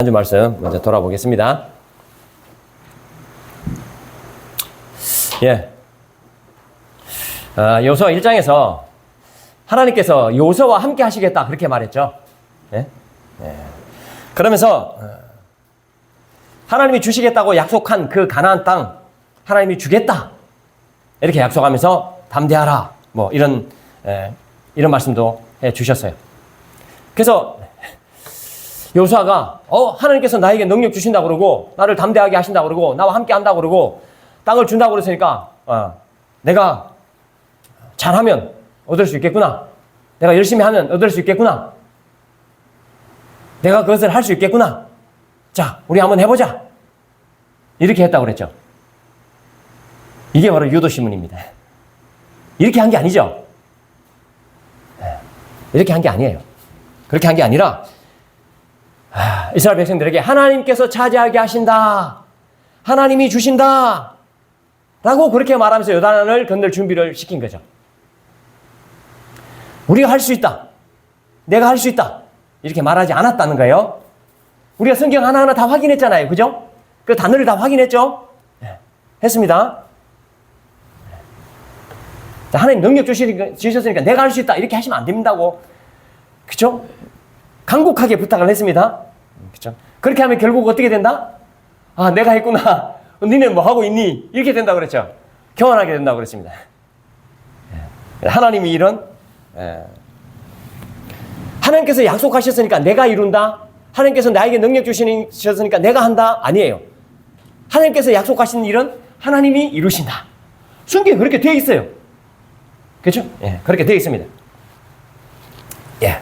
지난주 말씀 먼저 돌아보겠습니다. 예. 여호수아 1장에서 하나님께서 여호수아와 함께 하시겠다 그렇게 말했죠. 예? 예. 그러면서 하나님이 주시겠다고 약속한 그 가나안 땅 하나님이 주겠다 이렇게 약속하면서 담대하라 뭐 이런 말씀도 해 주셨어요. 그래서 여호수아가 하나님께서 나에게 능력 주신다 그러고 나를 담대하게 하신다 그러고 나와 함께 한다 그러고 땅을 준다고 그랬으니까 내가 잘하면 얻을 수 있겠구나. 내가 열심히 하면 얻을 수 있겠구나. 내가 그것을 할 수 있겠구나. 자, 우리 한번 해보자. 이렇게 했다고 그랬죠. 이게 바로 유도신문입니다. 이렇게 한 게 아니죠. 이렇게 한 게 아니에요. 그렇게 한 게 아니라 이스라엘 백성들에게 하나님께서 차지하게 하신다. 하나님이 주신다. 라고 그렇게 말하면서 요단을 건널 준비를 시킨 거죠. 우리가 할 수 있다. 내가 할 수 있다. 이렇게 말하지 않았다는 거예요. 우리가 성경 하나하나 다 확인했잖아요. 그죠? 그 단어를 다 확인했죠? 네. 했습니다. 자, 하나님 능력 주셨으니까 내가 할 수 있다. 이렇게 하시면 안 된다고. 그죠? 간곡하게 부탁을 했습니다. 그죠? 그렇게 하면 결국 어떻게 된다? 내가 했구나. 니네 뭐 하고 있니? 이렇게 된다고 그랬죠. 교만하게 된다고 그랬습니다. 하나님이 이런 하나님께서 약속하셨으니까 내가 이룬다. 하나님께서 나에게 능력 주셨으니까 내가 한다. 아니에요. 하나님께서 약속하신 일은 하나님이 이루신다. 성경에 그렇게 되어 있어요. 그렇죠? 예, 그렇게 되어 있습니다. 예.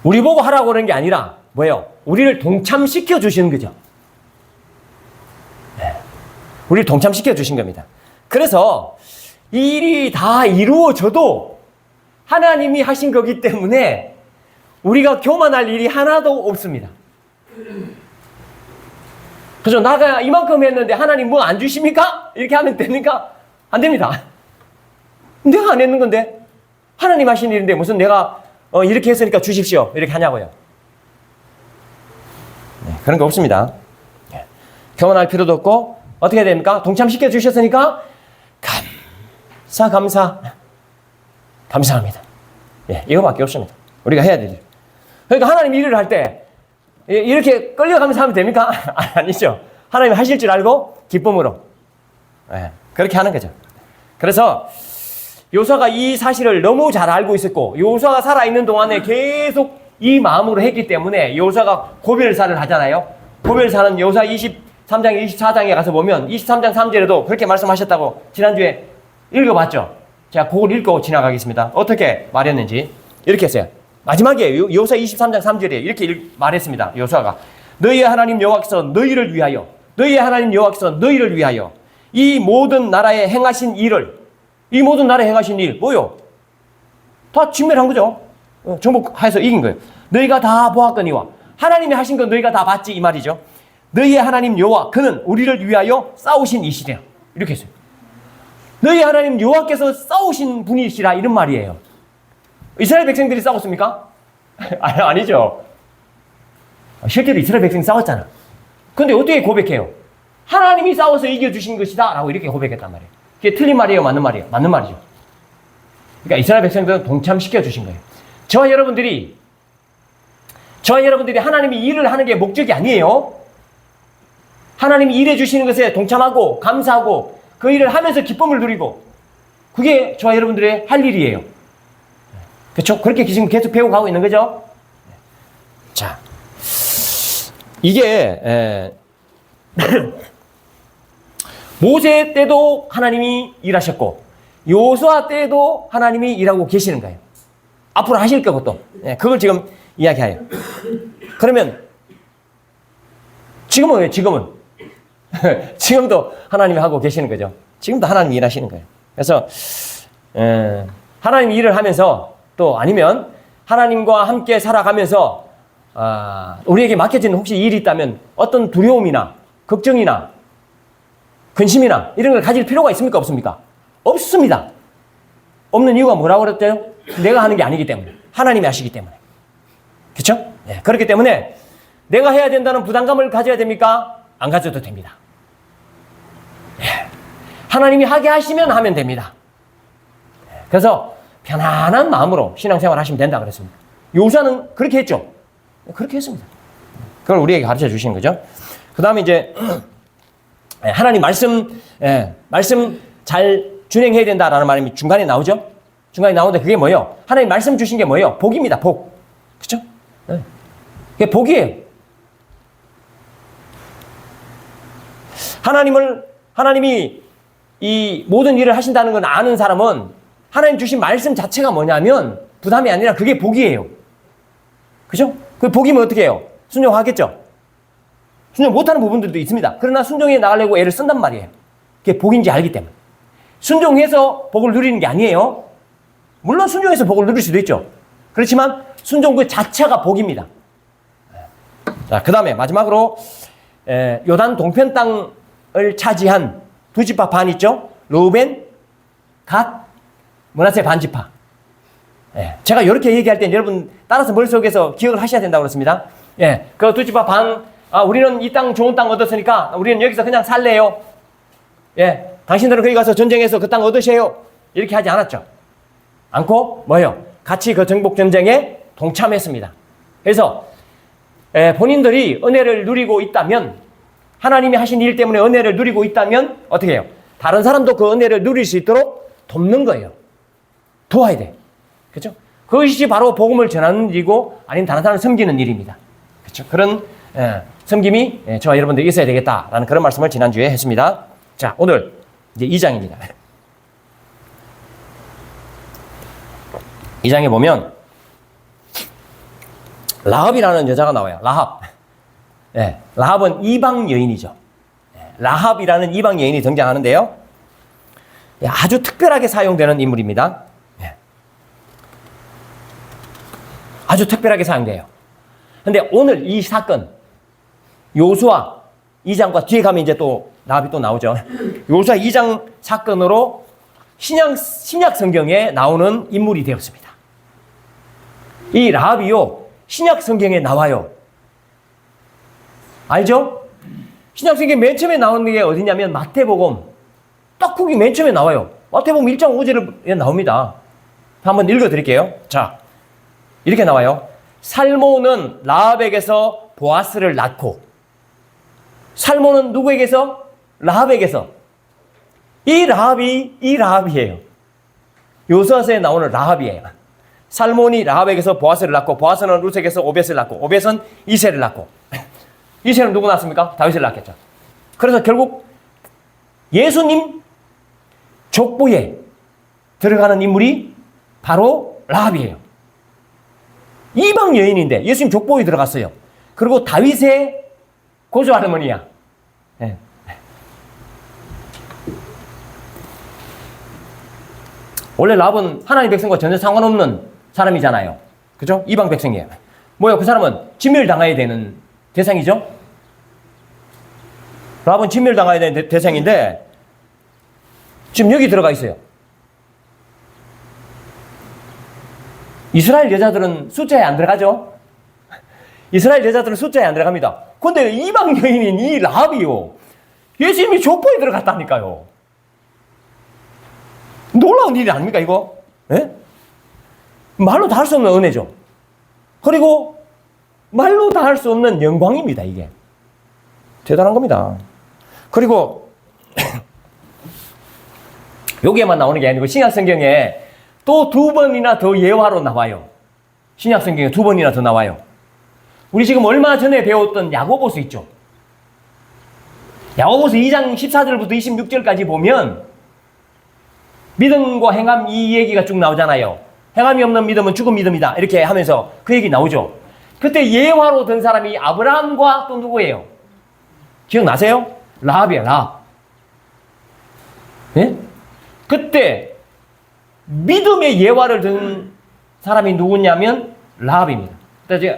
우리 보고 하라고 그러는 게 아니라 뭐예요? 우리를 동참시켜 주시는 거죠. 예. 우리를 동참시켜 주신 겁니다. 그래서 이 일이 다 이루어져도 하나님이 하신 거기 때문에 우리가 교만할 일이 하나도 없습니다. 그죠? 나가 이만큼 했는데 하나님 뭐 안 주십니까? 이렇게 하면 됩니까? 안 됩니다. 내가 안 했는 건데 하나님 하신 일인데 무슨 내가 이렇게 했으니까 주십시오 이렇게 하냐고요. 네, 그런 거 없습니다. 네. 교만할 필요도 없고 어떻게 해야 됩니까? 동참시켜 주셨으니까 감사합니다. 예, 이거밖에 없습니다. 우리가 해야 되죠. 그러니까 하나님 일을 할 때 이렇게 끌려가면서 하면 됩니까? 아니죠. 하나님 하실 줄 알고 기쁨으로 그렇게 하는 거죠. 그래서 여호수아가 이 사실을 너무 잘 알고 있었고 여호수아가 살아있는 동안에 계속 이 마음으로 했기 때문에 여호수아가 고별사를 하잖아요. 고별사는 여호수아 23장 24장에 가서 보면 23장 3절에도 그렇게 말씀하셨다고 지난주에 읽어봤죠. 제가 그걸 읽고 지나가겠습니다. 어떻게 말했는지 이렇게 했어요. 마지막에 여호수아 23장 3절에 이렇게 말했습니다. 여호수아가 너희의 하나님 여호와께서 너희를 위하여 너희의 하나님 여호와께서 너희를 위하여 이 모든 나라에 행하신 일을 이 모든 나라에 행하신 일 뭐요? 다 진멸한 거죠. 정복해서 이긴 거예요. 너희가 다 보았거니와 하나님이 하신 건 너희가 다 봤지 이 말이죠. 너희의 하나님 여호와 그는 우리를 위하여 싸우신 이시라 이렇게 했어요. 너희 하나님 여호와께서 싸우신 분이시라 이런 말이에요. 이스라엘 백성들이 싸웠습니까? 아니죠. 실제로 이스라엘 백성이 싸웠잖아. 근데 어떻게 고백해요? 하나님이 싸워서 이겨주신 것이다 라고 이렇게 고백했단 말이에요. 그게 틀린 말이에요? 맞는 말이에요? 맞는 말이죠. 그러니까 이스라엘 백성들은 동참시켜 주신 거예요. 저와 여러분들이 하나님이 일을 하는 게 목적이 아니에요. 하나님이 일해 주시는 것에 동참하고 감사하고 그 일을 하면서 기쁨을 누리고 그게 저와 여러분들의 할 일이에요. 그렇죠? 그렇게 지금 계속 배워가고 있는 거죠. 자, 이게 모세 때도 하나님이 일하셨고 여호수아 때도 하나님이 일하고 계시는 거예요. 앞으로 하실 거고 또 그걸 지금 이야기해요. 그러면 지금은 왜? 지금도 하나님이 하고 계시는 거죠. 지금도 하나님이 일하시는 거예요. 그래서 하나님 일을 하면서 또 아니면 하나님과 함께 살아가면서 우리에게 맡겨진 혹시 일이 있다면 어떤 두려움이나 걱정이나 근심이나 이런 걸 가질 필요가 있습니까? 없습니까? 없습니다. 없는 이유가 뭐라고 그랬대요? 내가 하는 게 아니기 때문에 하나님이 하시기 때문에 그렇죠? 네, 그렇기 때문에 내가 해야 된다는 부담감을 가져야 됩니까? 안 가져도 됩니다. 예. 하나님이 하게 하시면 하면 됩니다. 그래서 편안한 마음으로 신앙생활 하시면 된다 그랬습니다. 요사는 그렇게 했죠. 그렇게 했습니다. 그걸 우리에게 가르쳐 주시는 거죠. 그 다음에 이제 하나님 말씀 잘 준행해야 된다라는 말이 중간에 나오죠. 중간에 나오는데 그게 뭐예요? 하나님 말씀 주신 게 뭐예요? 복입니다. 복. 그렇죠? 네. 그게 복이에요. 하나님이 이 모든 일을 하신다는 걸 아는 사람은 하나님 주신 말씀 자체가 뭐냐면 부담이 아니라 그게 복이에요. 그죠? 그 복이면 어떻게 해요? 순종하겠죠? 순종 못하는 부분들도 있습니다. 그러나 순종해 나가려고 애를 쓴단 말이에요. 그게 복인지 알기 때문에. 순종해서 복을 누리는 게 아니에요. 물론 순종해서 복을 누릴 수도 있죠. 그렇지만 순종 그 자체가 복입니다. 자, 그 다음에 마지막으로 요단 동편 땅을 차지한 두 지파 반 있죠? 르우벤, 갓, 므낫세 반지파. 제가 이렇게 얘기할 때 여러분 따라서 머릿속에서 기억을 하셔야 된다고 그랬습니다. 그 두 지파 반, 우리는 이 땅 좋은 땅 얻었으니까 우리는 여기서 그냥 살래요. 당신들은 거기 가서 전쟁해서 그 땅 얻으세요. 이렇게 하지 않았죠. 않고 뭐예요? 같이 그 정복 전쟁에 동참했습니다. 그래서 본인들이 은혜를 누리고 있다면, 하나님이 하신 일 때문에 은혜를 누리고 있다면 어떻게 해요? 다른 사람도 그 은혜를 누릴 수 있도록 돕는 거예요. 도와야 돼. 그렇죠? 그것이 바로 복음을 전하는 일이고 아니면 다른 사람을 섬기는 일입니다. 그렇죠? 그런 섬김이 저와 여러분들이 있어야 되겠다라는 그런 말씀을 지난주에 했습니다. 자, 오늘 이제 2장입니다. 2장에 보면 라합이라는 여자가 나와요. 라합. 라합은 이방 여인이죠. 라합이라는 이방 여인이 등장하는데요. 아주 특별하게 사용되는 인물입니다. 아주 특별하게 사용돼요. 근데 오늘 이 사건, 요수아 2장과 뒤에 가면 이제 또 라합이 또 나오죠. 요수아 2장 사건으로 신약 성경에 나오는 인물이 되었습니다. 이 라합이요, 신약 성경에 나와요. 알죠? 신약 성경 맨 처음에 나오는 게 어디냐면 마태복음. 딱 거기 맨 처음에 나와요. 마태복음 1장 5절에 나옵니다. 한번 읽어 드릴게요. 자, 이렇게 나와요. 살모는 라합에게서 보아스를 낳고, 살모는 누구에게서? 라합에게서. 이 라합이에요. 요수아서에 나오는 라합이에요. 살몬이 라합에게서 보아스를 낳고, 보아스는 룻에게서 오벳을 낳고, 오벳은 이새를 낳고, 이새는 누구 낳습니까? 다윗을 낳겠죠. 그래서 결국 예수님 족보에 들어가는 인물이 바로 라합이에요. 이방 여인인데 예수님 족보에 들어갔어요. 그리고 다윗의 고조 할머니야. 원래 라합은 하나님 백성과 전혀 상관없는 사람이잖아요. 그죠? 이방 백성이에요. 뭐야, 그 사람은 진멸당해야 되는 대상이죠? 라합은 진멸당해야 되는 대상인데 지금 여기 들어가 있어요. 이스라엘 여자들은 숫자에 안 들어가죠? 이스라엘 여자들은 숫자에 안 들어갑니다. 근데 이방 여인인 이 라합이요, 예수님이 족보에 들어갔다니까요. 놀라운 일이 아닙니까, 이거? 말로 다 할 수 없는 은혜죠. 그리고 말로 다 할 수 없는 영광입니다, 이게. 대단한 겁니다. 그리고 여기에만 나오는 게 아니고 신약 성경에 또 2번이나 더 예화로 나와요. 신약 성경에 2번이나 더 나와요. 우리 지금 얼마 전에 배웠던 야고보서 있죠. 야고보서 2장 14절부터 26절까지 보면 믿음과 행함 이 얘기가 쭉 나오잖아요. 행함이 없는 믿음은 죽은 믿음이다. 이렇게 하면서 그 얘기 나오죠. 그때 예화로 든 사람이 아브라함과 또 누구예요? 기억나세요? 라합이에요, 라합. 그때 믿음의 예화를 든 사람이 누구냐면 라합입니다.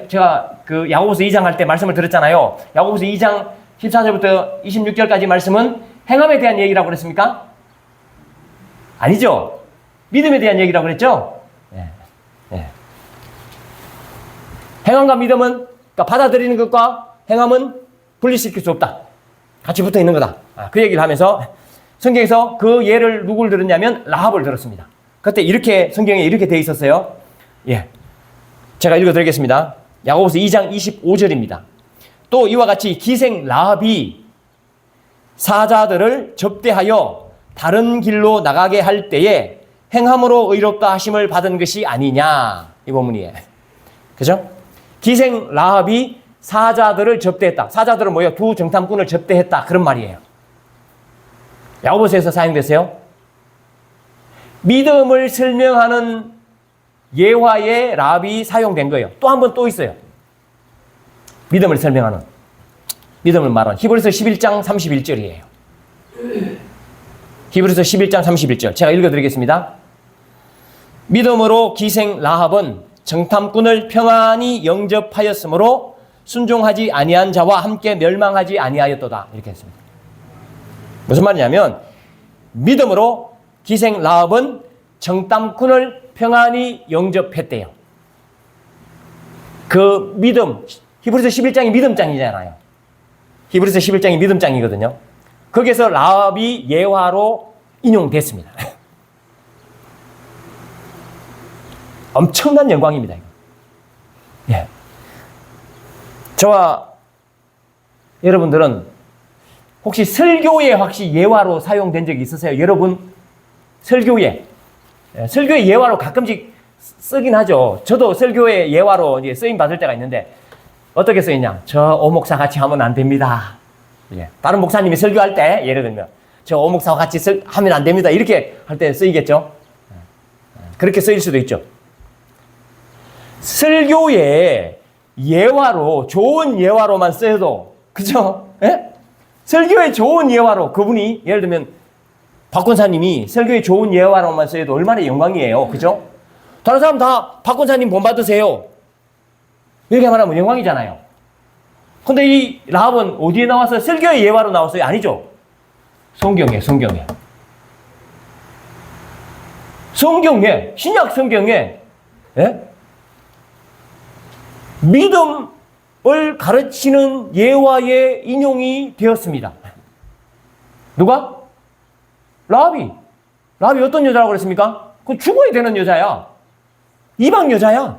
제가 그 야고보서 2장 할 때 말씀을 드렸잖아요. 야고보서 2장 14절부터 26절까지 말씀은 행함에 대한 얘기라고 그랬습니까? 아니죠. 믿음에 대한 얘기라고 그랬죠? 행함과 믿음은 그러니까 받아들이는 것과 행함은 분리시킬 수 없다. 같이 붙어 있는 거다. 그 얘기를 하면서 성경에서 그 예를 누구를 들었냐면 라합을 들었습니다. 그때 이렇게 성경에 이렇게 돼 있었어요. 예, 제가 읽어드리겠습니다. 야고보서 2장 25절입니다. 또 이와 같이 기생 라합이 사자들을 접대하여 다른 길로 나가게 할 때에 행함으로 의롭다 하심을 받은 것이 아니냐. 이 본문이에요. 그죠? 기생 라합이 사자들을 접대했다. 사자들은 뭐예요? 두 정탐꾼을 접대했다. 그런 말이에요. 야고보서에서 사용됐어요. 믿음을 설명하는 예화의 라합이 사용된 거예요. 또 한 번 또 있어요. 믿음을 설명하는, 믿음을 말하는 히브리서 11장 31절이에요. 히브리서 11장 31절 제가 읽어드리겠습니다. 믿음으로 기생 라합은 정탐꾼을 평안히 영접하였으므로 순종하지 아니한 자와 함께 멸망하지 아니하였도다. 이렇게 했습니다. 무슨 말이냐면 믿음으로 기생 라합은 정탐꾼을 평안히 영접했대요. 그 믿음, 히브리서 11장이 믿음장이잖아요. 히브리서 11장이 믿음장이거든요. 거기에서 라합이 예화로 인용됐습니다. 엄청난 영광입니다. 이거. 예. 저와 여러분들은 혹시 설교에 혹시 예화로 사용된 적이 있으세요? 여러분 설교에, 설교에 예화로 가끔씩 쓰긴 하죠. 저도 설교에 예화로 이제 쓰임 받을 때가 있는데 어떻게 쓰이냐? 저 오목사 같이 하면 안 됩니다. 예. 다른 목사님이 설교할 때 예를 들면 저 오목사와 같이 하면 안 됩니다. 이렇게 할 때 쓰이겠죠. 그렇게 쓰일 수도 있죠. 설교에 예화로, 좋은 예화로만 써도, 그죠? 예? 설교에 좋은 예화로, 그분이, 예를 들면, 박 권사님이 설교에 좋은 예화로만 써도 얼마나 영광이에요. 그죠? 다른 사람 다 박 권사님 본받으세요. 이렇게 말하면 영광이잖아요. 근데 이 라합은 어디에 나와서 설교의 예화로 나왔어요? 아니죠. 성경에. 성경에, 신약 성경에, 예? 믿음을 가르치는 예화의 인용이 되었습니다. 누가? 라합이. 라합이 어떤 여자라고 그랬습니까? 그건 죽어야 되는 여자야. 이방 여자야.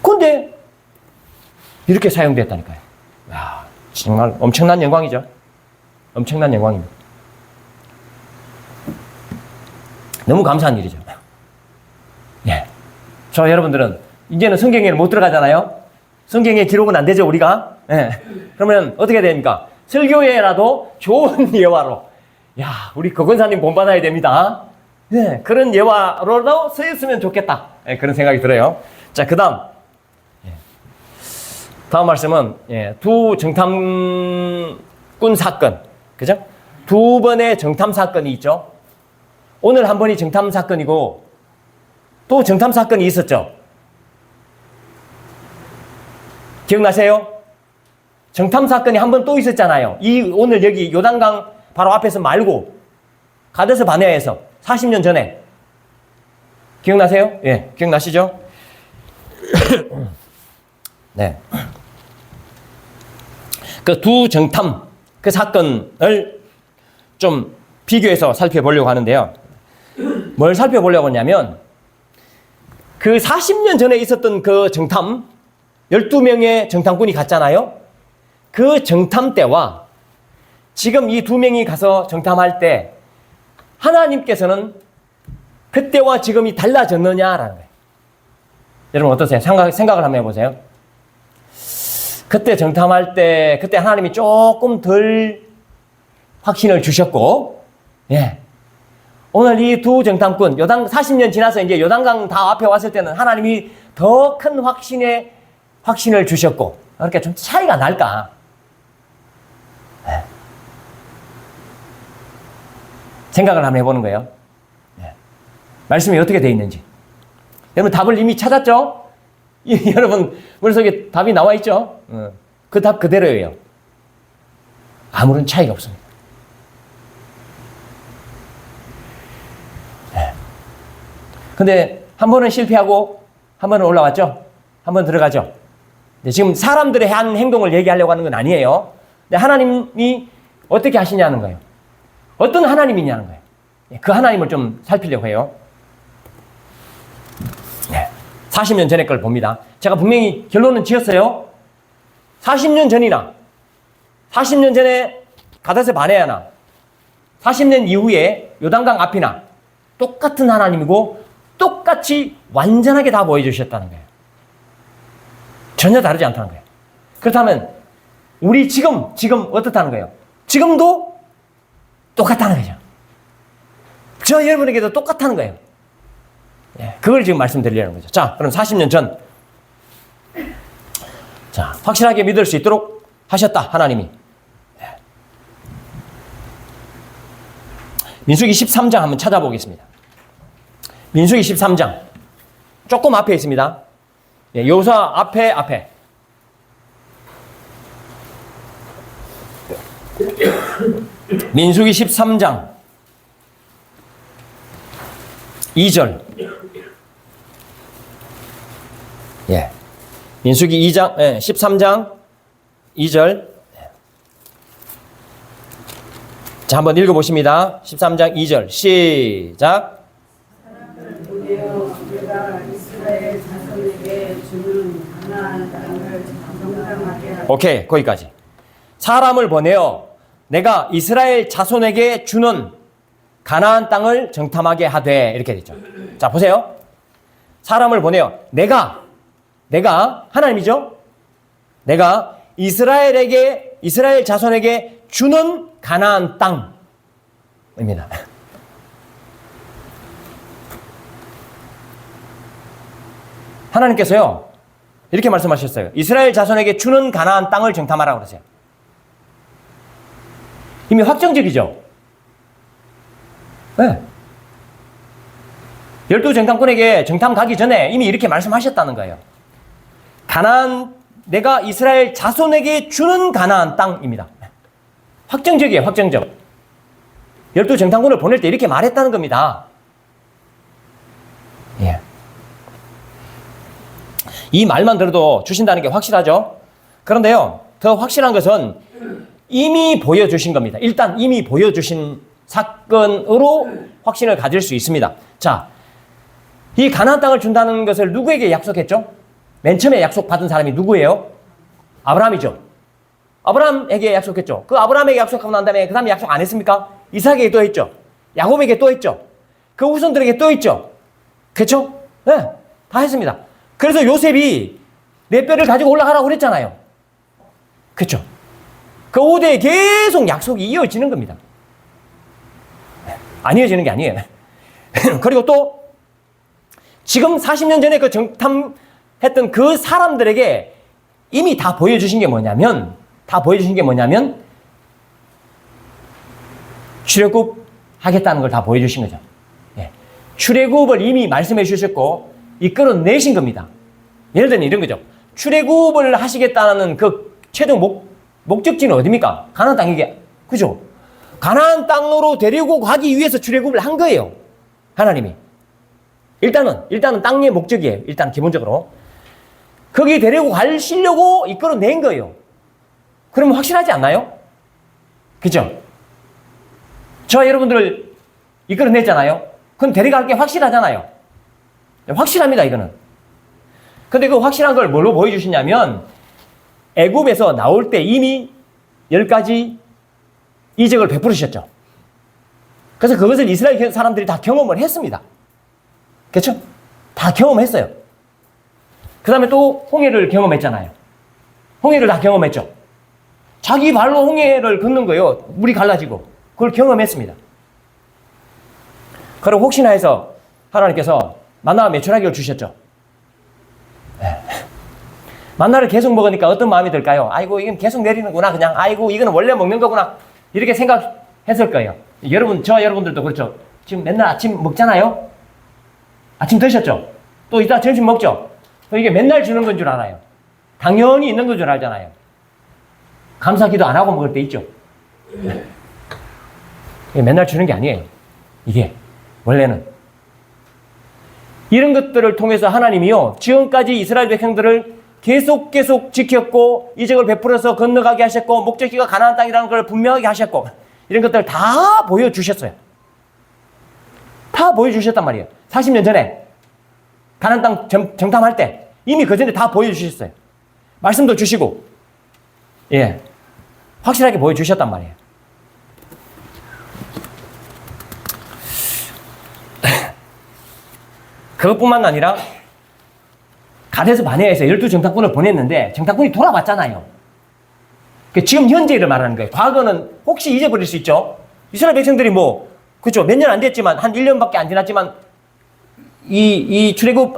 근데 이렇게 사용됐다니까요. 야, 정말 엄청난 영광이죠. 엄청난 영광입니다. 너무 감사한 일이죠. 예. 저 여러분들은 이제는 성경에 못 들어가잖아요. 성경에 기록은 안 되죠, 우리가. 예. 그러면 어떻게 됩니까? 설교회라도 좋은 예화로. 야, 우리 거건사님 본받아야 됩니다. 예. 그런 예화로도 쓰였으면 좋겠다. 예. 그런 생각이 들어요. 자, 그 다음. 예. 다음 말씀은, 예. 두 정탐꾼 사건. 그죠? 두 번의 정탐 사건이 있죠. 오늘 한 번이 정탐 사건이고, 또 정탐 사건이 있었죠. 기억나세요? 정탐 사건이 한 번 또 있었잖아요. 오늘 여기 요단강 바로 앞에서 말고 가데스 바네아에서 40년 전에. 기억나세요? 예, 기억나시죠? 네. 그 두 정탐, 그 사건을 좀 비교해서 살펴보려고 하는데요. 뭘 살펴보려고 하냐면 그 40년 전에 있었던 그 정탐, 12명의 정탐꾼이 갔잖아요. 그 정탐 때와 지금 이 두 명이 가서 정탐할 때 하나님께서는 그때와 지금이 달라졌느냐라는 거예요. 여러분 어떠세요? 생각을 한번 해보세요. 그때 정탐할 때 그때 하나님이 조금 덜 확신을 주셨고, 예. 오늘 이 두 정탐꾼, 40년 지나서 이제 요단강 다 앞에 왔을 때는 하나님이 더 큰 확신을 주셨고, 그러니까 좀 차이가 날까? 네. 생각을 한번 해보는 거예요. 네. 말씀이 어떻게 되어 있는지. 여러분 답을 이미 찾았죠? 여러분 머릿속에 답이 나와 있죠? 그 답 그대로예요. 아무런 차이가 없습니다. 네. 근데 한 번은 실패하고 한 번은 올라왔죠? 한 번 들어가죠? 지금 사람들의 한 행동을 얘기하려고 하는 건 아니에요. 근데 하나님이 어떻게 하시냐는 거예요. 어떤 하나님이냐는 거예요. 그 하나님을 좀 살피려고 해요. 40년 전의 걸 봅니다. 제가 분명히 결론은 지었어요. 40년 전이나 40년 전에 가데스 바네아나 40년 이후에 요단강 앞이나 똑같은 하나님이고 똑같이 완전하게 다 보여주셨다는 거예요. 전혀 다르지 않다는 거예요. 그렇다면 우리 지금 어떻다는 거예요? 지금도 똑같다는 거죠. 저 여러분에게도 똑같다는 거예요. 그걸 지금 말씀드리려는 거죠. 자, 그럼 40년 전. 자, 확실하게 믿을 수 있도록 하셨다, 하나님이. 민수기 13장 한번 찾아보겠습니다. 민수기 13장. 조금 앞에 있습니다. 여호수아 앞에. 민수기 13장 2절. 민수기 13장 2절. 자, 한번 읽어보십니다. 13장 2절. 시작. 오케이, 거기까지. 사람을 보내어 내가 이스라엘 자손에게 주는 가나안 땅을 정탐하게 하되, 이렇게 되죠. 자, 보세요. 사람을 보내어 내가 하나님이죠. 내가 이스라엘 자손에게 주는 가나안 땅입니다. 하나님께서요 이렇게 말씀하셨어요. 이스라엘 자손에게 주는 가나안 땅을 정탐하라고 그러세요. 이미 확정적이죠. 네. 12정탐꾼에게 정탐 가기 전에 이미 이렇게 말씀하셨다는 거예요. 내가 이스라엘 자손에게 주는 가나안 땅입니다. 확정적이에요, 확정적. 12정탐꾼을 보낼 때 이렇게 말했다는 겁니다. 이 말만 들어도 주신다는 게 확실하죠? 그런데요, 더 확실한 것은 이미 보여주신 겁니다. 일단 이미 보여주신 사건으로 확신을 가질 수 있습니다. 자, 이 가나안 땅을 준다는 것을 누구에게 약속했죠? 맨 처음에 약속받은 사람이 누구예요? 아브라함이죠. 아브라함에게 약속했죠. 그 아브라함에게 약속하고 난 다음에 그 다음에 약속 안 했습니까? 이삭에게 또 했죠. 야곱에게 또 했죠. 그 후손들에게 또 했죠. 그렇죠? 네, 다 했습니다. 그래서 요셉이 내 뼈를 가지고 올라가라고 그랬잖아요. 그렇죠? 그 5대에 계속 약속이 이어지는 겁니다. 안 이어지는 게 아니에요. 그리고 또 지금 40년 전에 그 정탐했던 그 사람들에게 이미 다 보여주신 게 뭐냐면 출애굽 하겠다는 걸 다 보여주신 거죠. 출애굽을 이미 말씀해 주셨고 이끌어내신 겁니다. 예를 들면 이런 거죠. 출애굽을 하시겠다는 그 최종 목적지는 어디입니까? 가나안 땅이게. 그죠? 가나안 땅으로 데리고 가기 위해서 출애굽을 한 거예요. 하나님이. 일단은 땅의 목적이에요. 일단 기본적으로. 거기 데리고 가시려고 이끌어낸 거예요. 그러면 확실하지 않나요? 그죠? 저 여러분들을 이끌어냈잖아요. 그럼 데려갈 게 확실하잖아요. 확실합니다, 이거는. 근데 그 확실한 걸 뭘로 보여주시냐면 애굽에서 나올 때 이미 10가지 이적을 베푸르셨죠. 그래서 그것을 이스라엘 사람들이 다 경험을 했습니다. 그렇죠? 다 경험했어요. 그 다음에 또 홍해를 경험했잖아요. 홍해를 다 경험했죠. 자기 발로 홍해를 걷는 거예요. 물이 갈라지고. 그걸 경험했습니다. 그리고 혹시나 해서 하나님께서 만나와 메추라기를 주셨죠. 만나를 계속 먹으니까 어떤 마음이 들까요? 아이고, 이건 계속 내리는구나. 그냥, 아이고, 이거는 원래 먹는 거구나. 이렇게 생각했을 거예요. 여러분들도 그렇죠. 지금 맨날 아침 먹잖아요? 아침 드셨죠? 또 이따 점심 먹죠? 이게 맨날 주는 건 줄 알아요. 당연히 있는 건 줄 알잖아요. 감사 기도 안 하고 먹을 때 있죠? 이게 맨날 주는 게 아니에요. 이게, 원래는. 이런 것들을 통해서 하나님이요, 지금까지 이스라엘 백성들을 계속 지켰고 이적을 베풀어서 건너가게 하셨고 목적지가 가나안 땅이라는 걸 분명하게 하셨고 이런 것들 다 보여주셨어요. 다 보여주셨단 말이에요. 40년 전에 가나안 땅 정탐할 때 이미 그 전에 다 보여주셨어요. 말씀도 주시고 예, 확실하게 보여주셨단 말이에요. 그것뿐만 아니라 가데스 바네아에서 12정탐꾼을 보냈는데 정탐꾼이 돌아왔잖아요. 지금 현재를 말하는 거예요. 과거는 혹시 잊어버릴 수 있죠. 이스라엘 백성들이 뭐 그렇죠. 몇 년 안 됐지만 한 1년밖에 안 지났지만 이 출애굽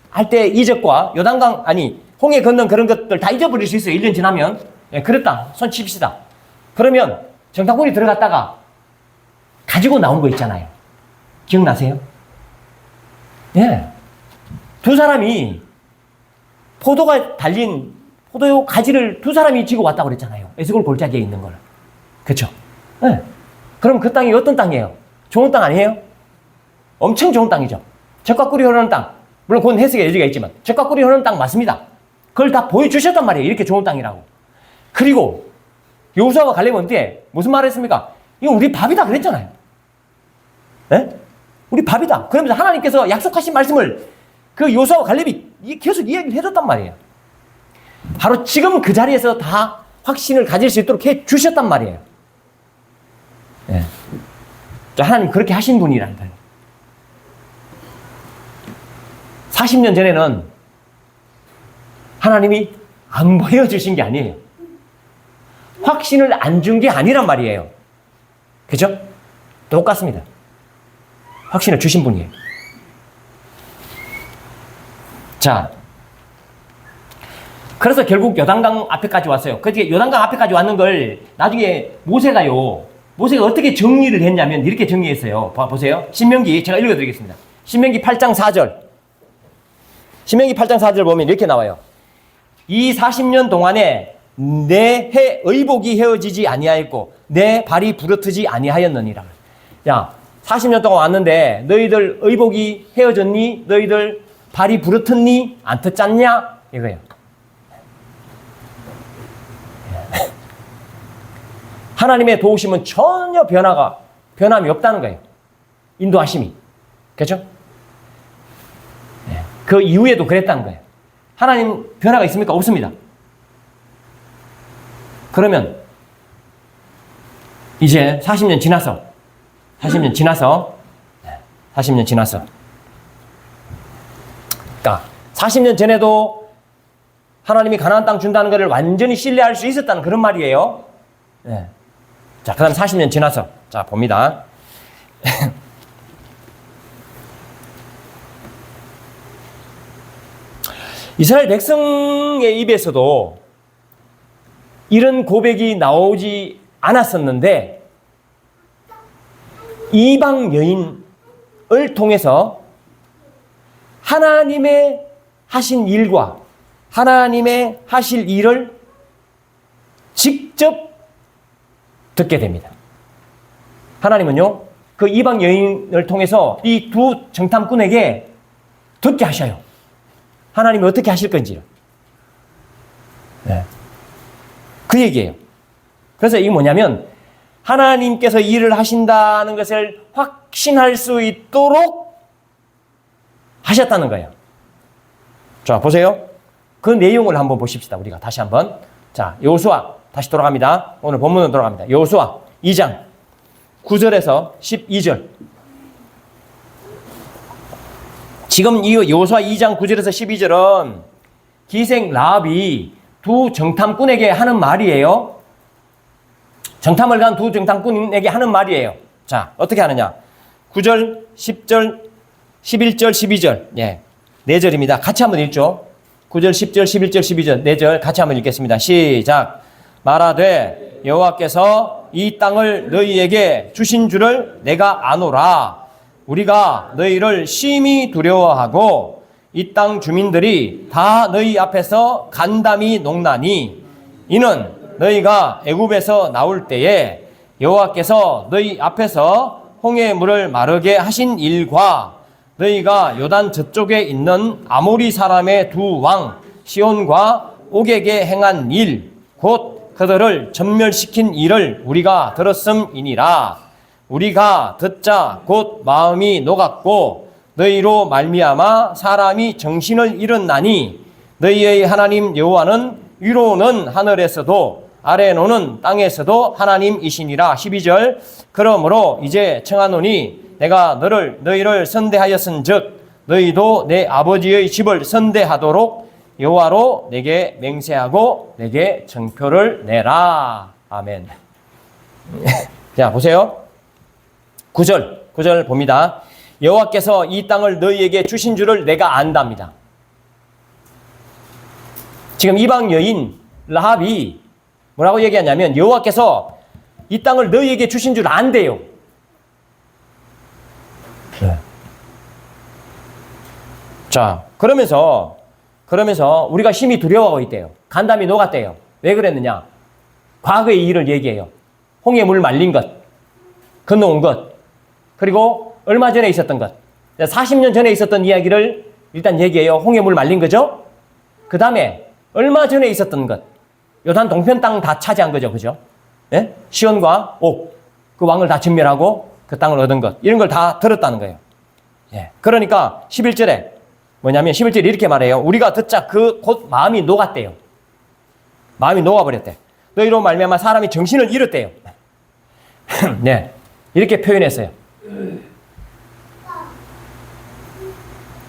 할 때 이적과 요단강 홍해 건넌 그런 것들 다 잊어버릴 수 있어요. 1년 지나면. 예, 그렇다. 손 칩시다. 그러면 정탐꾼이 들어갔다가 가지고 나온 거 있잖아요. 기억나세요? 예. 두 사람이 포도가 달린 포도 가지를 두 사람이 지고 왔다고 그랬잖아요. 에스골 골짜기에 있는 걸. 그렇죠? 예. 그럼 그 땅이 어떤 땅이에요? 좋은 땅 아니에요? 엄청 좋은 땅이죠. 젖과 꿀이 흐르는 땅. 물론 그건 해석의 여지가 있지만 젖과 꿀이 흐르는 땅 맞습니다. 그걸 다 보여주셨단 말이에요. 이렇게 좋은 땅이라고. 그리고 여호수아와 갈렙은 어떻게 무슨 말을 했습니까? 이거 우리 밥이다 그랬잖아요. 예? 우리 밥이다. 그러면서 하나님께서 약속하신 말씀을 그 여호수아와 갈렙이 계속 이야기를 해줬단 말이에요. 바로 지금 그 자리에서 다 확신을 가질 수 있도록 해 주셨단 말이에요. 예. 하나님 그렇게 하신 분이란다. 40년 전에는 하나님이 안 보여주신 게 아니에요. 확신을 안 준 게 아니란 말이에요. 그죠? 똑같습니다. 확신을 주신 분이에요. 자, 그래서 결국 요단강 앞에까지 왔어요. 그렇게 요단강 앞에까지 왔는 걸 나중에 모세가 어떻게 정리를 했냐면 이렇게 정리했어요. 보세요. 신명기 제가 읽어드리겠습니다. 신명기 8장 4절. 신명기 8장 4절 보면 이렇게 나와요. 이 40년 동안에 내 의복이 헤어지지 아니하였고 내 발이 부러뜨지 아니하였느니라. 야, 40년 동안 왔는데 너희들 의복이 헤어졌니? 너희들 발이 부러뜨니? 안 텄잖냐? 이거예요. 하나님의 도우심은 전혀 변함이 없다는 거예요. 인도하심이. 그렇죠? 그 이후에도 그랬다는 거예요. 하나님 변화가 있습니까? 없습니다. 그러면 이제 40년 지나서 그러니까 40년 전에도 하나님이 가나안 땅 준다는 것을 완전히 신뢰할 수 있었다는 그런 말이에요. 네. 자, 그 다음 40년 지나서 자 봅니다. 이스라엘 백성의 입에서도 이런 고백이 나오지 않았었는데 이방 여인을 통해서 하나님의 하신 일과 하나님의 하실 일을 직접 듣게 됩니다. 하나님은요, 그 이방 여인을 통해서 이 두 정탐꾼에게 듣게 하셔요. 하나님이 어떻게 하실 건지를. 네. 그 얘기예요. 그래서 이게 뭐냐면 하나님께서 일을 하신다는 것을 확신할 수 있도록 하셨다는 거예요. 자, 보세요. 그 내용을 한번 보십시다. 우리가 다시 한번. 자, 여호수아 다시 돌아갑니다. 오늘 본문으로 돌아갑니다. 여호수아 2장 9절에서 12절. 지금 이 여호수아 2장 9절에서 12절은 기생 라합이 두 정탐꾼에게 하는 말이에요. 정탐을 간 두 정탐꾼에게 하는 말이에요. 자, 어떻게 하느냐? 9절, 10절, 11절, 12절. 예. 4절입니다. 같이 한번 읽죠. 9절, 10절, 11절, 12절. 4절 같이 한번 읽겠습니다. 시작. 말하되 여호와께서 이 땅을 너희에게 주신 줄을 내가 아노라. 우리가 너희를 심히 두려워하고 이 땅 주민들이 다 너희 앞에서 간담이 녹나니 이는 너희가 애굽에서 나올 때에 여호와께서 너희 앞에서 홍해 물을 마르게 하신 일과 너희가 요단 저쪽에 있는 아모리 사람의 두 왕 시온과 옥에게 행한 일, 곧 그들을 전멸시킨 일을 우리가 들었음이니라. 우리가 듣자 곧 마음이 녹았고 너희로 말미암아 사람이 정신을 잃었나니 너희의 하나님 여호와는 위로는 하늘에서도 아래로는 땅에서도 하나님이시니라. 12절. 그러므로 이제 청하노니 내가 너희를 선대하였은즉 너희도 내 아버지의 집을 선대하도록 여호와로 내게 맹세하고 내게 정표를 내라. 아멘. 자, 보세요. 9절 봅니다. 여호와께서 이 땅을 너희에게 주신 줄을 내가 안답니다. 지금 이방 여인 라합이 뭐라고 얘기하냐면 여호와께서 이 땅을 너희에게 주신 줄 안대요. 네. 자, 그러면서 우리가 심히 두려워하고 있대요. 간담이 녹았대요. 왜 그랬느냐? 과거의 일을 얘기해요. 홍해 물 말린 것, 건너온 것, 그리고 얼마 전에 있었던 것. 40년 전에 있었던 이야기를 일단 얘기해요. 홍해 물 말린 거죠. 그 다음에 얼마 전에 있었던 것. 요단 동편 땅 다 차지한 거죠. 그죠? 예? 시온과 옥, 그 왕을 다 진멸하고 그 땅을 얻은 것. 이런 걸 다 들었다는 거예요. 예. 그러니까 11절에 뭐냐면 11절에 이렇게 말해요. 우리가 듣자 곧 마음이 녹았대요. 마음이 녹아버렸대. 너희로 말미암아 사람이 정신을 잃었대요. 네. 이렇게 표현했어요.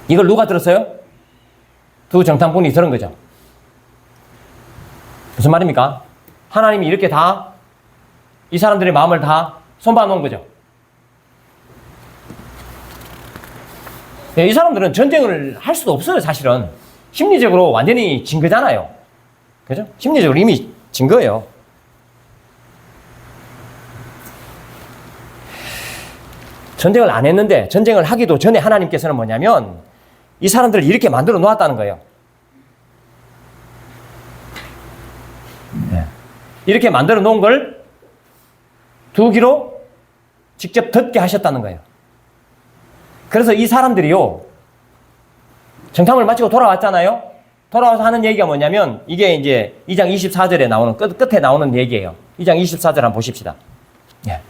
이걸 누가 들었어요? 두 정탐꾼이 들은 거죠. 무슨 말입니까? 하나님이 이렇게 다 이 사람들의 마음을 다 손봐 놓은 거죠. 이 사람들은 전쟁을 할 수도 없어요, 사실은. 심리적으로 완전히 진 거잖아요. 그죠? 심리적으로 이미 진 거예요. 전쟁을 안 했는데, 전쟁을 하기도 전에 하나님께서는 뭐냐면, 이 사람들을 이렇게 만들어 놓았다는 거예요. 이렇게 만들어 놓은 걸 두 귀로 직접 듣게 하셨다는 거예요. 그래서 이 사람들이요, 정탐을 마치고 돌아왔잖아요. 돌아와서 하는 얘기가 뭐냐면, 이게 이제 2장 24절에 나오는, 끝에 나오는 얘기예요. 2장 24절 한번 보십시다. 예.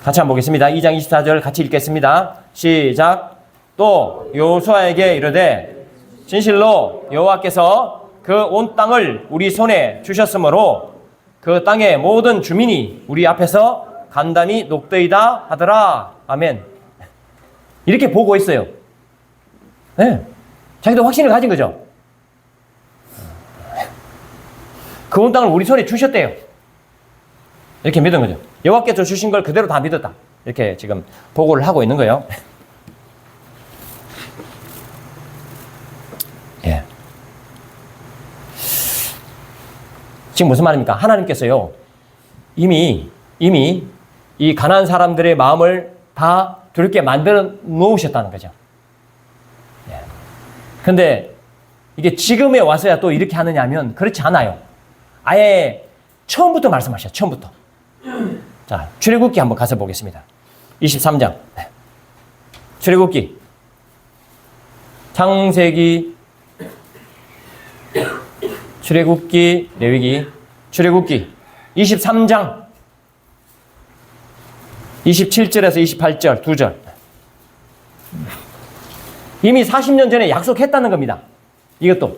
같이 한번 보겠습니다. 2장 24절 같이 읽겠습니다. 시작. 또 여호수아에게 이르되 진실로 여호와께서 그 온 땅을 우리 손에 주셨으므로 그 땅의 모든 주민이 우리 앞에서 간담이 녹더이다 하더라. 아멘. 이렇게 보고 있어요. 네. 자기도 확신을 가진 거죠. 그 온 땅을 우리 손에 주셨대요. 이렇게 믿은 거죠. 여호와께서 주신 걸 그대로 다 믿었다. 이렇게 지금 보고를 하고 있는 거예요. 예. 지금 무슨 말입니까? 하나님께서요, 이미 이 가난한 사람들의 마음을 다 두렵게 만들어 놓으셨다는 거죠. 예. 근데 이게 지금에 와서야 또 이렇게 하느냐 하면 그렇지 않아요. 아예 처음부터 말씀하셔요. 처음부터. 자, 출애굽기 한번 가서 보겠습니다. 23장. 출애굽기. 창세기, 출애굽기, 레위기, 출애굽기 23장 27절에서 28절 2절. 이미 40년 전에 약속했다는 겁니다. 이것도.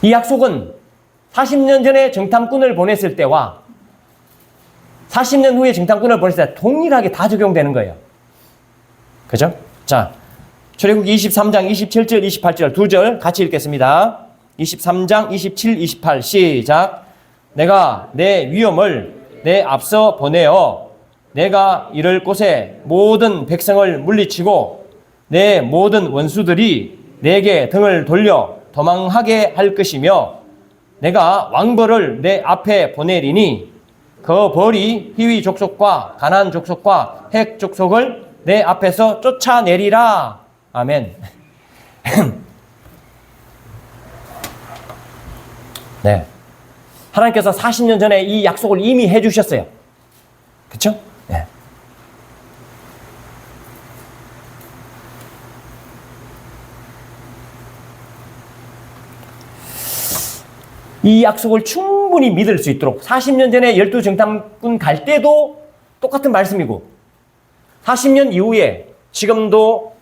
이 약속은 40년 전에 정탐꾼을 보냈을 때와 40년 후에 정탐꾼을 보냈을 때 동일하게 다 적용되는 거예요. 그죠? 자, 출애굽기 23장 27절 28절 2절 같이 읽겠습니다. 23장 27, 28 시작. 내가 내 위엄을 내 앞서 보내어 내가 이를 곳에 모든 백성을 물리치고 내 모든 원수들이 내게 등을 돌려 도망하게 할 것이며 내가 왕벌을 내 앞에 보내리니 그 벌이 히위 족속과 가나안 족속과 헷 족속을 내 앞에서 쫓아내리라. 아멘. 네. 하나님께서 40년 전에 이 약속을 이미 해주셨어요. 그쵸? 네. 이 약속을 충분히 믿을 수 있도록 40년 전에 12정탐꾼 갈 때도 똑같은 말씀이고 40년 이후에 지금도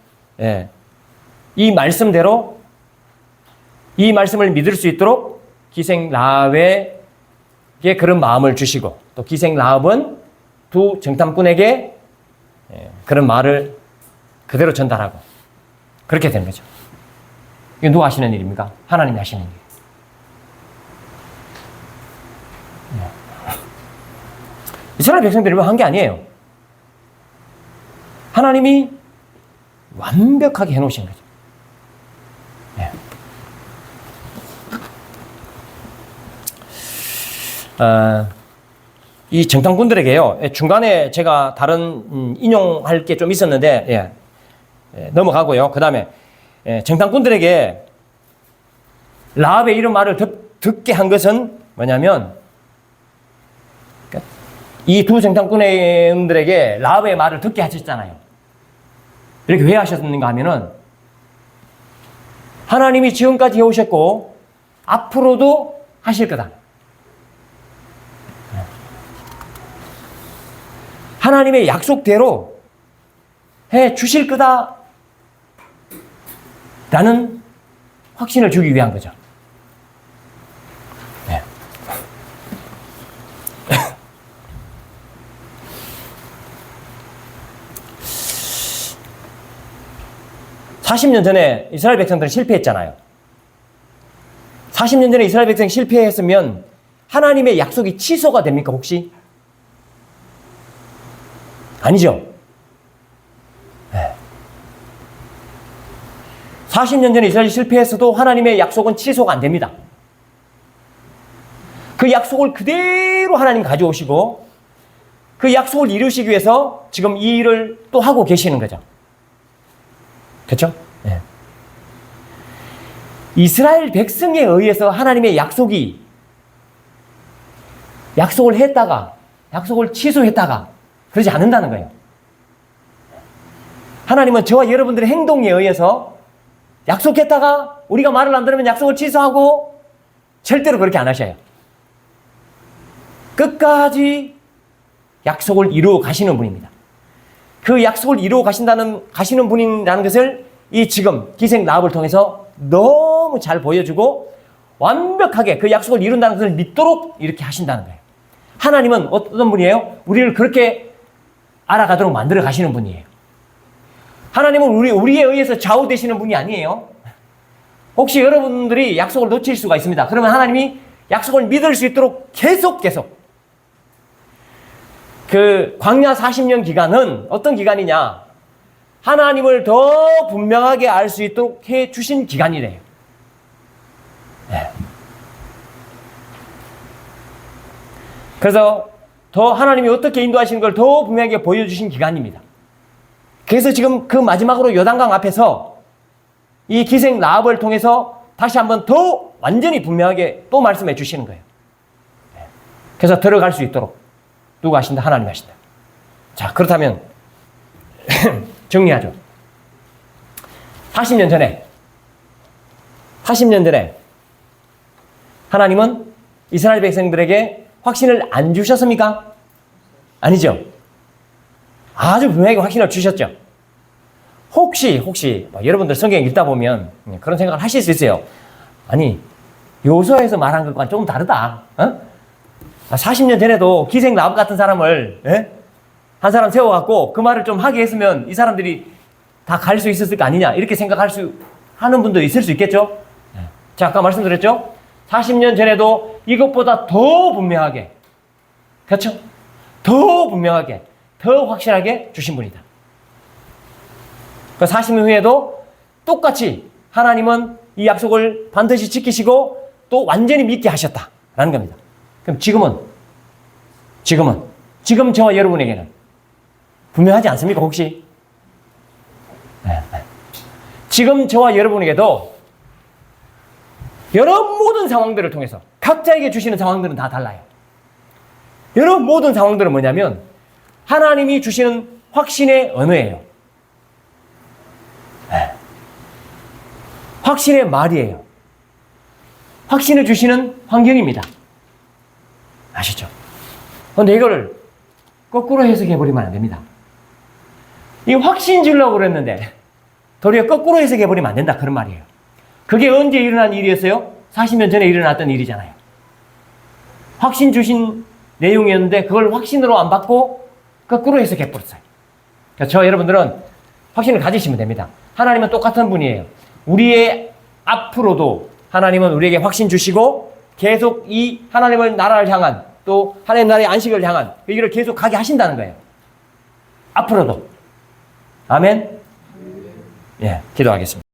이 말씀대로 이 말씀을 믿을 수 있도록 기생 라합에게 그런 마음을 주시고 또 기생 라합은 두 정탐꾼에게 그런 말을 그대로 전달하고 그렇게 되는 거죠. 이게 누가 하시는 일입니까? 하나님이 하시는 일. 이스라엘 백성들이 한 게 아니에요. 하나님이 완벽하게 해놓으신 거죠. 이 정탐꾼들에게요, 중간에 제가 다른 인용할 게 좀 있었는데, 넘어가고요. 그 다음에, 정탐꾼들에게 라합의 이런 말을 듣게 한 것은 뭐냐면, 이 두 정탐꾼들에게 라합의 말을 듣게 하셨잖아요. 이렇게 왜 하셨는가 하면은, 하나님이 지금까지 해오셨고, 앞으로도 하실 거다. 하나님의 약속대로 해 주실 거다. 라는 확신을 주기 위한 거죠. 네. 40년 전에 이스라엘 백성들은 실패했잖아요. 40년 전에 이스라엘 백성이 실패했으면 하나님의 약속이 취소가 됩니까, 혹시? 아니죠. 네. 40년 전에 이스라엘이 실패했어도 하나님의 약속은 취소가 안 됩니다. 그 약속을 그대로 하나님 가져오시고 그 약속을 이루시기 위해서 지금 이 일을 또 하고 계시는 거죠. 그렇죠? 네. 이스라엘 백성에 의해서 하나님의 약속을 했다가 약속을 취소했다가 그러지 않는다는 거예요. 하나님은 저와 여러분들의 행동에 의해서 약속했다가 우리가 말을 안 들으면 약속을 취소하고 절대로 그렇게 안 하셔요. 끝까지 약속을 이루어 가시는 분입니다. 그 약속을 이루어 가시는 분이라는 것을 이 지금 기생 라합을 통해서 너무 잘 보여주고 완벽하게 그 약속을 이룬다는 것을 믿도록 이렇게 하신다는 거예요. 하나님은 어떤 분이에요? 우리를 그렇게 알아가도록 만들어 가시는 분이에요. 하나님은 우리에 의해서 좌우되시는 분이 아니에요. 혹시 여러분들이 약속을 놓칠 수가 있습니다. 그러면 하나님이 약속을 믿을 수 있도록 계속 그 광야 40년 기간은 어떤 기간이냐? 하나님을 더 분명하게 알 수 있도록 해 주신 기간이래요. 네. 그래서 더 하나님이 어떻게 인도하시는 걸 더 분명하게 보여주신 기간입니다. 그래서 지금 그 마지막으로 요단강 앞에서 이 기생 라합을 통해서 다시 한번 더 완전히 분명하게 또 말씀해 주시는 거예요. 그래서 들어갈 수 있도록 누가 하신다? 하나님이 하신다. 자, 그렇다면 정리하죠. 40년 전에 하나님은 이스라엘 백성들에게 확신을 안 주셨습니까? 아니죠. 아주 분명하게 확신을 주셨죠. 혹시 여러분들 성경 읽다 보면 그런 생각을 하실 수 있어요. 아니, 요서에서 말한 것과 조금 다르다. 40년 전에도 기생 라합 같은 사람을 한 사람 세워갖고 그 말을 좀 하게 했으면 이 사람들이 다 갈 수 있었을 거 아니냐 이렇게 하는 분도 있을 수 있겠죠. 자, 아까 말씀드렸죠. 40년 전에도 이것보다 더 분명하게, 그렇죠? 더 분명하게, 더 확실하게 주신 분이다. 그 40년 후에도 똑같이 하나님은 이 약속을 반드시 지키시고 또 완전히 믿게 하셨다라는 겁니다. 그럼 지금 저와 여러분에게는 분명하지 않습니까, 혹시? 네. 지금 저와 여러분에게도 여러 모든 상황들을 통해서 각자에게 주시는 상황들은 다 달라요. 여러 모든 상황들은 뭐냐면 하나님이 주시는 확신의 언어예요. 네. 확신의 말이에요. 확신을 주시는 환경입니다. 아시죠? 그런데 이거를 거꾸로 해석해버리면 안 됩니다. 이 확신 주려고 그랬는데 도리어 거꾸로 해석해버리면 안 된다. 그런 말이에요. 그게 언제 일어난 일이었어요? 40년 전에 일어났던 일이잖아요. 확신 주신 내용이었는데 그걸 확신으로 안 받고 거꾸로 해석해버렸어요. 그러니까 저 여러분들은 확신을 가지시면 됩니다. 하나님은 똑같은 분이에요. 우리의 앞으로도 하나님은 우리에게 확신 주시고 계속 이 하나님의 나라를 향한 또 하나님 나라의 안식을 향한 그 길을 계속 가게 하신다는 거예요. 앞으로도. 아멘. 예, 기도하겠습니다.